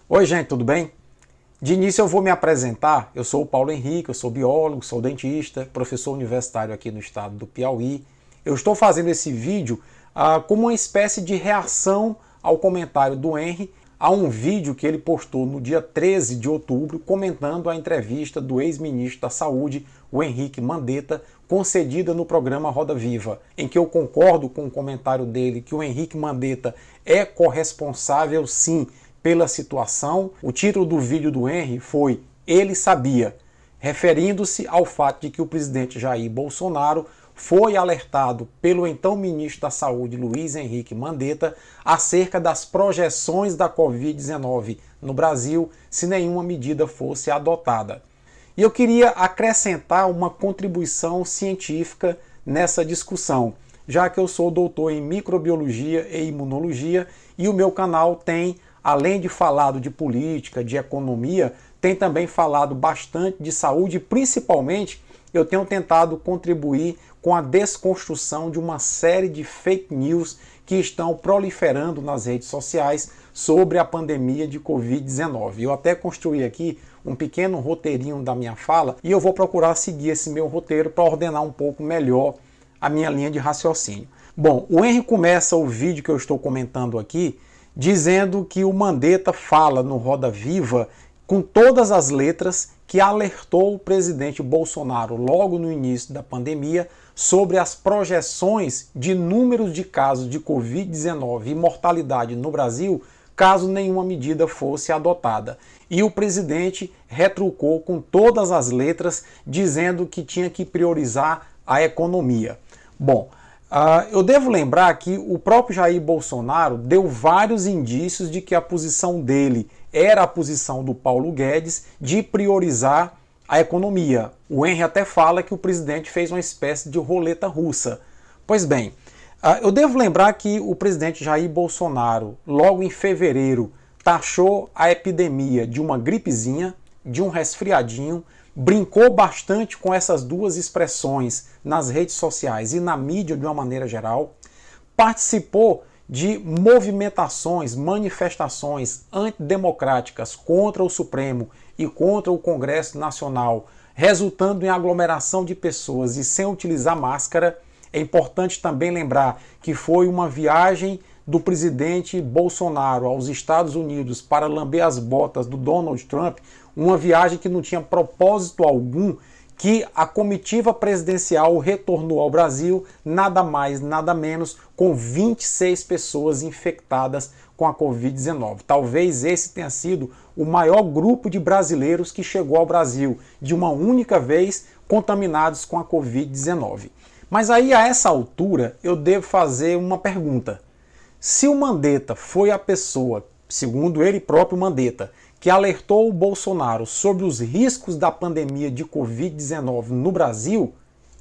Oi, gente, tudo bem? De início eu vou me apresentar. Eu sou o Paulo Henrique, eu sou biólogo, sou dentista, professor universitário aqui no estado do Piauí. Eu estou fazendo esse vídeo como uma espécie de reação ao comentário do Henry a um vídeo que ele postou no dia 13 de outubro comentando a entrevista do ex-ministro da Saúde, o Henrique Mandetta, concedida no programa Roda Viva, em que eu concordo com o comentário dele que o Henrique Mandetta é corresponsável, sim, pela situação. O título do vídeo do Henry foi "Ele Sabia", referindo-se ao fato de que o presidente Jair Bolsonaro foi alertado pelo então ministro da Saúde, Luiz Henrique Mandetta, acerca das projeções da Covid-19 no Brasil se nenhuma medida fosse adotada. E eu queria acrescentar uma contribuição científica nessa discussão, já que eu sou doutor em microbiologia e imunologia e o meu canal tem, além de falado de política, de economia, tem também falado bastante de saúde, principalmente eu tenho tentado contribuir com a desconstrução de uma série de fake news que estão proliferando nas redes sociais sobre a pandemia de Covid-19. Eu até construí aqui um pequeno roteirinho da minha fala e eu vou procurar seguir esse meu roteiro para ordenar um pouco melhor a minha linha de raciocínio. Bom, o Henry começa o vídeo que eu estou comentando aqui dizendo que o Mandetta fala no Roda Viva com todas as letras que alertou o presidente Bolsonaro logo no início da pandemia sobre as projeções de números de casos de Covid-19 e mortalidade no Brasil caso nenhuma medida fosse adotada. E o presidente retrucou com todas as letras dizendo que tinha que priorizar a economia. Bom, eu devo lembrar que o próprio Jair Bolsonaro deu vários indícios de que a posição dele era a posição do Paulo Guedes de priorizar a economia. O Henry até fala que o presidente fez uma espécie de roleta russa. Pois bem, eu devo lembrar que o presidente Jair Bolsonaro, logo em fevereiro, taxou a epidemia de uma gripezinha, de um resfriadinho, brincou bastante com essas duas expressões nas redes sociais e na mídia de uma maneira geral, participou de movimentações, manifestações antidemocráticas contra o Supremo e contra o Congresso Nacional, resultando em aglomeração de pessoas e sem utilizar máscara. É importante também lembrar que foi uma viagem do presidente Bolsonaro aos Estados Unidos para lamber as botas do Donald Trump, uma viagem que não tinha propósito algum, que a comitiva presidencial retornou ao Brasil, nada mais, nada menos, com 26 pessoas infectadas com a Covid-19. Talvez esse tenha sido o maior grupo de brasileiros que chegou ao Brasil, de uma única vez, contaminados com a Covid-19. Mas aí, a essa altura, eu devo fazer uma pergunta. Se o Mandetta foi a pessoa, segundo ele próprio Mandetta, que alertou o Bolsonaro sobre os riscos da pandemia de Covid-19 no Brasil,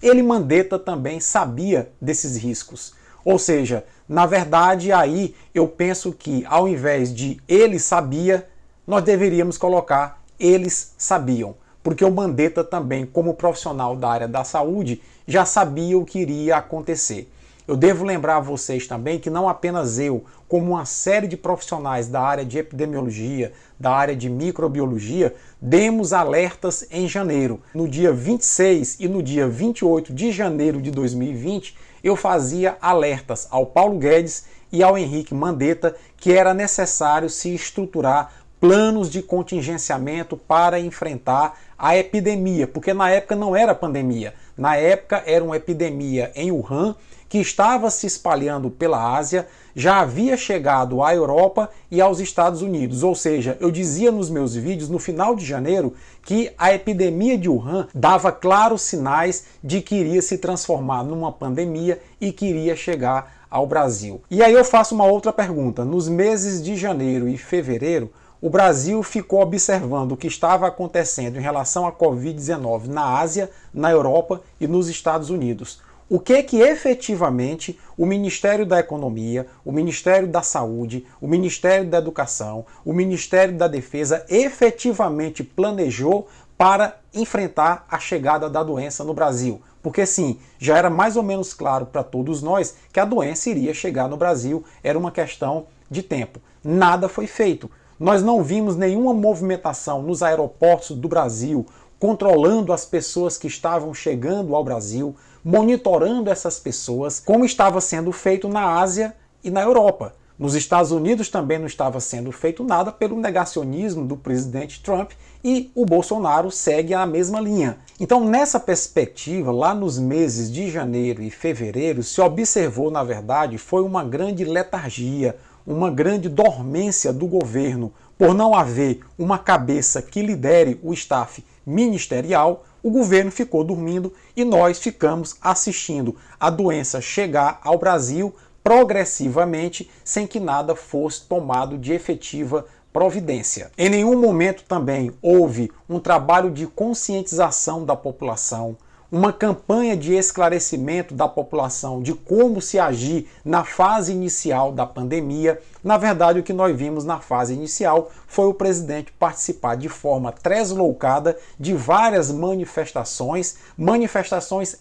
ele, Mandetta, também sabia desses riscos. Ou seja, na verdade, aí eu penso que ao invés de ele sabia, nós deveríamos colocar eles sabiam. Porque o Mandetta também, como profissional da área da saúde, já sabia o que iria acontecer. Eu devo lembrar a vocês também que não apenas eu, como uma série de profissionais da área de epidemiologia, da área de microbiologia, demos alertas em janeiro. No dia 26 e no dia 28 de janeiro de 2020, eu fazia alertas ao Paulo Guedes e ao Henrique Mandetta que era necessário se estruturar planos de contingenciamento para enfrentar a epidemia, porque na época não era pandemia, na época era uma epidemia em Wuhan, que estava se espalhando pela Ásia, já havia chegado à Europa e aos Estados Unidos. Ou seja, eu dizia nos meus vídeos, no final de janeiro, que a epidemia de Wuhan dava claros sinais de que iria se transformar numa pandemia e que iria chegar ao Brasil. E aí eu faço uma outra pergunta. Nos meses de janeiro e fevereiro, o Brasil ficou observando o que estava acontecendo em relação à Covid-19 na Ásia, na Europa e nos Estados Unidos. O que efetivamente o Ministério da Economia, o Ministério da Saúde, o Ministério da Educação, o Ministério da Defesa efetivamente planejou para enfrentar a chegada da doença no Brasil? Porque sim, já era mais ou menos claro para todos nós que a doença iria chegar no Brasil, era uma questão de tempo. Nada foi feito. Nós não vimos nenhuma movimentação nos aeroportos do Brasil, controlando as pessoas que estavam chegando ao Brasil, monitorando essas pessoas, como estava sendo feito na Ásia e na Europa. Nos Estados Unidos também não estava sendo feito nada pelo negacionismo do presidente Trump e o Bolsonaro segue a mesma linha. Então, nessa perspectiva, lá nos meses de janeiro e fevereiro, se observou, na verdade, foi uma grande letargia, uma grande dormência do governo, por não haver uma cabeça que lidere o staff ministerial. O governo ficou dormindo e nós ficamos assistindo a doença chegar ao Brasil progressivamente, sem que nada fosse tomado de efetiva providência. Em nenhum momento também houve um trabalho de conscientização da população, uma campanha de esclarecimento da população de como se agir na fase inicial da pandemia. Na verdade, o que nós vimos na fase inicial foi o presidente participar de forma tresloucada de várias manifestações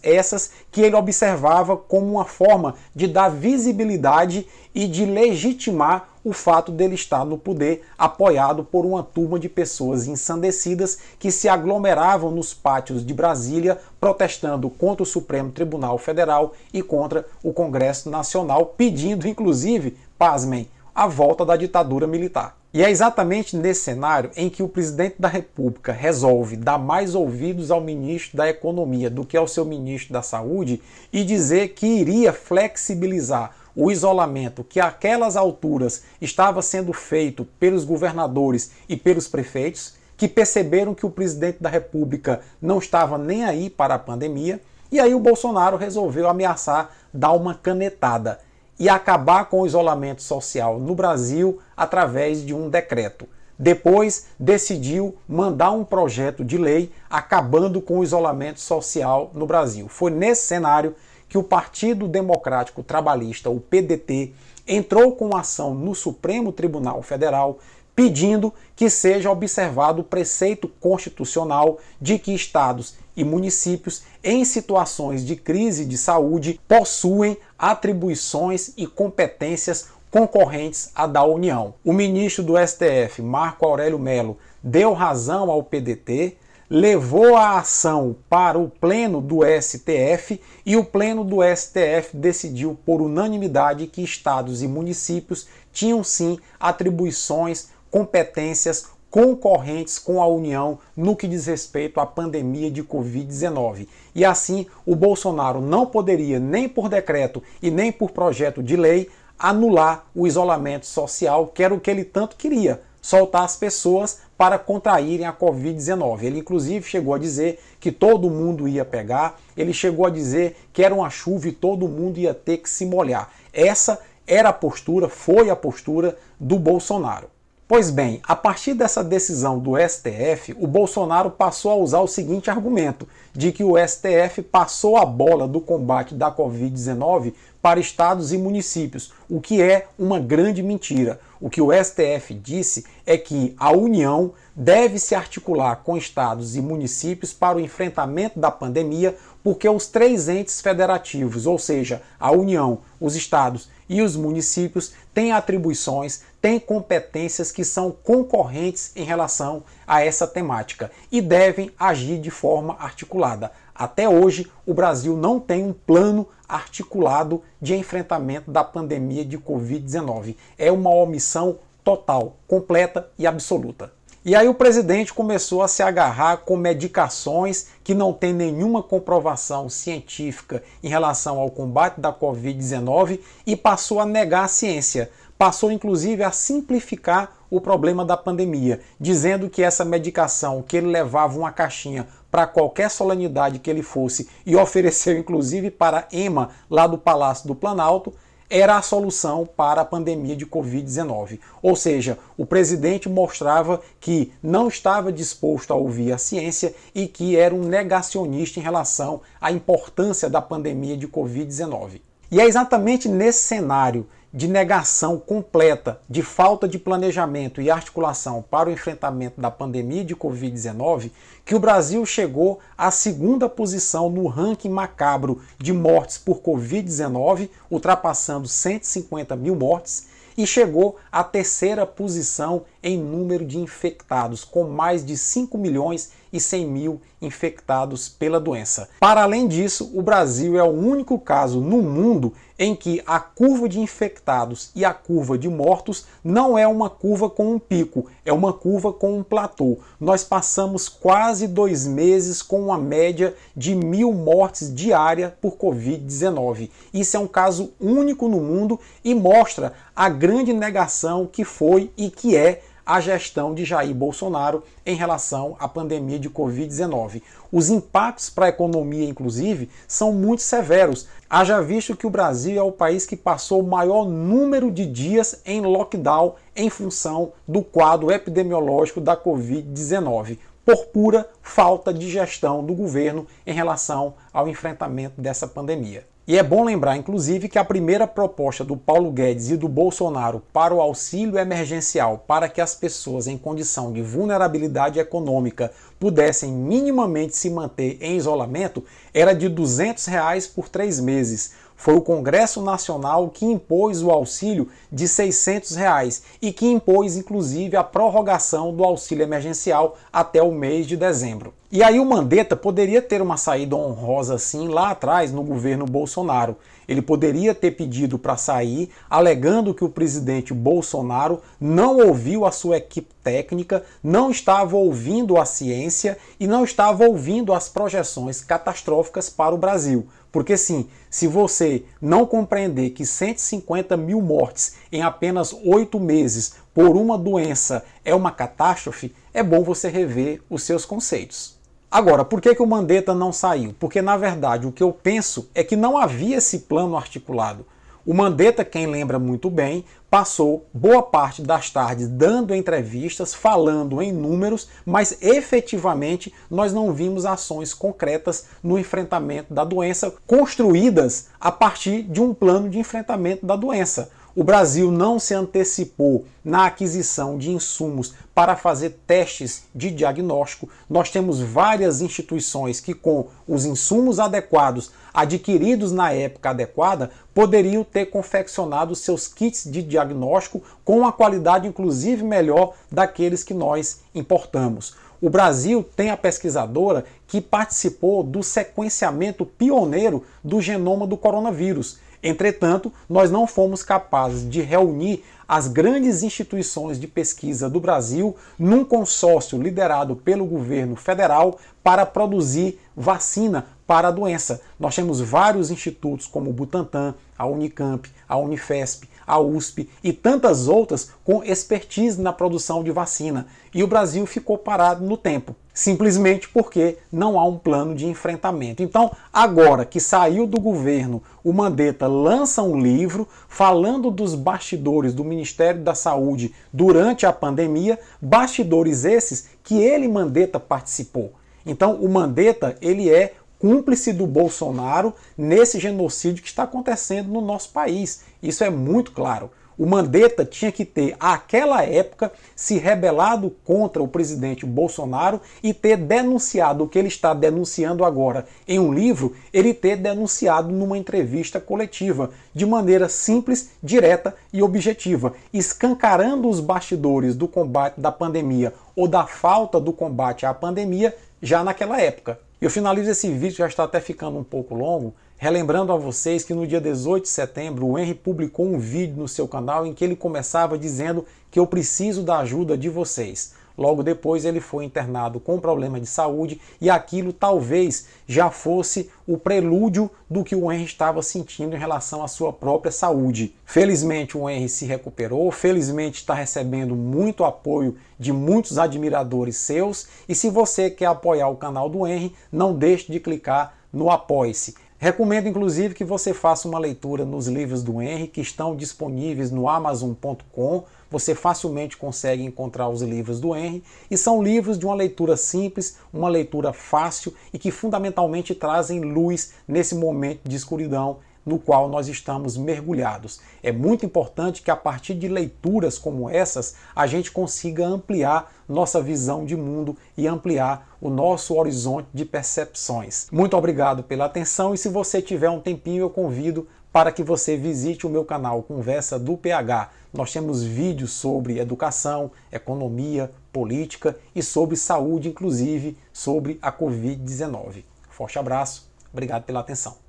essas que ele observava como uma forma de dar visibilidade e de legitimar o fato dele estar no poder, apoiado por uma turma de pessoas ensandecidas que se aglomeravam nos pátios de Brasília, protestando contra o Supremo Tribunal Federal e contra o Congresso Nacional, pedindo, inclusive, pasmem, a volta da ditadura militar. E é exatamente nesse cenário em que o presidente da República resolve dar mais ouvidos ao ministro da Economia do que ao seu ministro da Saúde e dizer que iria flexibilizar o isolamento que àquelas alturas estava sendo feito pelos governadores e pelos prefeitos, que perceberam que o presidente da República não estava nem aí para a pandemia, e aí o Bolsonaro resolveu ameaçar dar uma canetada e acabar com o isolamento social no Brasil através de um decreto. Depois decidiu mandar um projeto de lei acabando com o isolamento social no Brasil. Foi nesse cenário que o Partido Democrático Trabalhista, o PDT, entrou com ação no Supremo Tribunal Federal pedindo que seja observado o preceito constitucional de que estados e municípios em situações de crise de saúde possuem atribuições e competências concorrentes à da União. O ministro do STF, Marco Aurélio Mello, deu razão ao PDT, levou a ação para o Pleno do STF e o Pleno do STF decidiu por unanimidade que estados e municípios tinham sim atribuições, competências concorrentes com a União no que diz respeito à pandemia de Covid-19. E assim, o Bolsonaro não poderia, nem por decreto e nem por projeto de lei, anular o isolamento social, que era o que ele tanto queria, soltar as pessoas para contraírem a Covid-19. Ele inclusive chegou a dizer que todo mundo ia pegar, ele chegou a dizer que era uma chuva e todo mundo ia ter que se molhar. Essa era a postura, foi a postura do Bolsonaro. Pois bem, a partir dessa decisão do STF, o Bolsonaro passou a usar o seguinte argumento, de que o STF passou a bola do combate da Covid-19 para estados e municípios, o que é uma grande mentira. O que o STF disse é que a União deve se articular com estados e municípios para o enfrentamento da pandemia, porque os três entes federativos, ou seja, a União, os estados e os municípios, têm atribuições, têm competências que são concorrentes em relação a essa temática e devem agir de forma articulada. Até hoje, o Brasil não tem um plano articulado de enfrentamento da pandemia de Covid-19. É uma omissão total, completa e absoluta. E aí o presidente começou a se agarrar com medicações que não têm nenhuma comprovação científica em relação ao combate da Covid-19 e passou a negar a ciência. Passou inclusive a simplificar o problema da pandemia, dizendo que essa medicação, que ele levava uma caixinha para qualquer solenidade que ele fosse e ofereceu inclusive para EMA lá do Palácio do Planalto, era a solução para a pandemia de Covid-19. Ou seja, o presidente mostrava que não estava disposto a ouvir a ciência e que era um negacionista em relação à importância da pandemia de Covid-19. E é exatamente nesse cenário de negação completa, de falta de planejamento e articulação para o enfrentamento da pandemia de Covid-19, que o Brasil chegou à segunda posição no ranking macabro de mortes por Covid-19, ultrapassando 150 mil mortes, e chegou à terceira posição em número de infectados, com mais de 5 milhões e 100 mil infectados pela doença. Para além disso, o Brasil é o único caso no mundo em que a curva de infectados e a curva de mortos não é uma curva com um pico, é uma curva com um platô. Nós passamos quase 2 meses com uma média de 1.000 mortes diárias por Covid-19. Isso é um caso único no mundo e mostra a grande negação que foi e que é a gestão de Jair Bolsonaro em relação à pandemia de Covid-19. Os impactos para a economia, inclusive, são muito severos. Haja visto que o Brasil é o país que passou o maior número de dias em lockdown em função do quadro epidemiológico da Covid-19, por pura falta de gestão do governo em relação ao enfrentamento dessa pandemia. E é bom lembrar, inclusive, que a primeira proposta do Paulo Guedes e do Bolsonaro para o auxílio emergencial para que as pessoas em condição de vulnerabilidade econômica pudessem minimamente se manter em isolamento era de R$ 200 por 3 meses. Foi o Congresso Nacional que impôs o auxílio de R$ 600 e que impôs, inclusive, a prorrogação do auxílio emergencial até o mês de dezembro. E aí o Mandetta poderia ter uma saída honrosa assim lá atrás no governo Bolsonaro. Ele poderia ter pedido para sair, alegando que o presidente Bolsonaro não ouviu a sua equipe técnica, não estava ouvindo a ciência e não estava ouvindo as projeções catastróficas para o Brasil. Porque sim, se você não compreender que 150 mil mortes em apenas 8 meses por uma doença é uma catástrofe, é bom você rever os seus conceitos. Agora, por que o Mandetta não saiu? Porque, na verdade, o que eu penso é que não havia esse plano articulado. O Mandetta, quem lembra muito bem, passou boa parte das tardes dando entrevistas, falando em números, mas efetivamente nós não vimos ações concretas no enfrentamento da doença, construídas a partir de um plano de enfrentamento da doença. O Brasil não se antecipou na aquisição de insumos para fazer testes de diagnóstico. Nós temos várias instituições que, com os insumos adequados, adquiridos na época adequada, poderiam ter confeccionado seus kits de diagnóstico com uma qualidade, inclusive, melhor daqueles que nós importamos. O Brasil tem a pesquisadora que participou do sequenciamento pioneiro do genoma do coronavírus. Entretanto, nós não fomos capazes de reunir as grandes instituições de pesquisa do Brasil num consórcio liderado pelo governo federal para produzir vacina para a doença. Nós temos vários institutos como o Butantan, a Unicamp, a Unifesp, a USP e tantas outras com expertise na produção de vacina. E o Brasil ficou parado no tempo, simplesmente porque não há um plano de enfrentamento. Então, agora que saiu do governo, o Mandetta lança um livro falando dos bastidores do Ministério da Saúde durante a pandemia, bastidores esses que ele, Mandetta, participou. Então, o Mandetta, ele é cúmplice do Bolsonaro nesse genocídio que está acontecendo no nosso país. Isso é muito claro. O Mandetta tinha que ter, àquela época, se rebelado contra o presidente Bolsonaro e ter denunciado o que ele está denunciando agora em um livro, ele ter denunciado numa entrevista coletiva, de maneira simples, direta e objetiva, escancarando os bastidores do combate da pandemia ou da falta do combate à pandemia já naquela época. Eu finalizo esse vídeo, já está até ficando um pouco longo, relembrando a vocês que no dia 18 de setembro o Henry publicou um vídeo no seu canal em que ele começava dizendo que eu preciso da ajuda de vocês. Logo depois ele foi internado com problema de saúde e aquilo talvez já fosse o prelúdio do que o Henry estava sentindo em relação à sua própria saúde. Felizmente o Henry se recuperou, felizmente está recebendo muito apoio de muitos admiradores seus e se você quer apoiar o canal do Henry, não deixe de clicar no Apoie-se. Recomendo, inclusive, que você faça uma leitura nos livros do Henry, que estão disponíveis no Amazon.com. Você facilmente consegue encontrar os livros do Henry. E são livros de uma leitura simples, uma leitura fácil e que fundamentalmente trazem luz nesse momento de escuridão no qual nós estamos mergulhados. É muito importante que a partir de leituras como essas, a gente consiga ampliar nossa visão de mundo e ampliar o nosso horizonte de percepções. Muito obrigado pela atenção e se você tiver um tempinho, eu convido para que você visite o meu canal Conversa do PH. Nós temos vídeos sobre educação, economia, política e sobre saúde, inclusive sobre a Covid-19. Forte abraço, obrigado pela atenção.